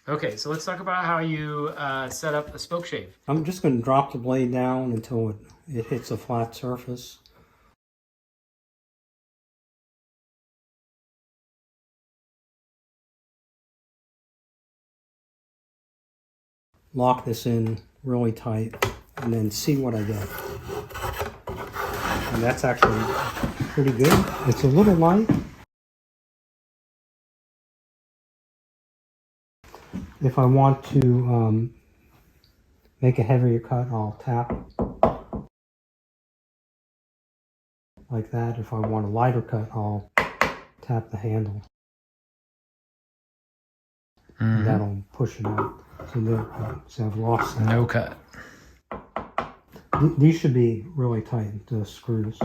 Okay, so let's talk about how you set up a spoke shave. I'm just going to drop the blade down until it hits a flat surface. Lock this in really tight and then see what I get. And that's actually pretty good. It's a little light. If I want to make a heavier cut, I'll tap like that. If I want a lighter cut, I'll tap the handle. And that'll push it out. So there, so I've lost that. No cut. These should be really tight, the screws.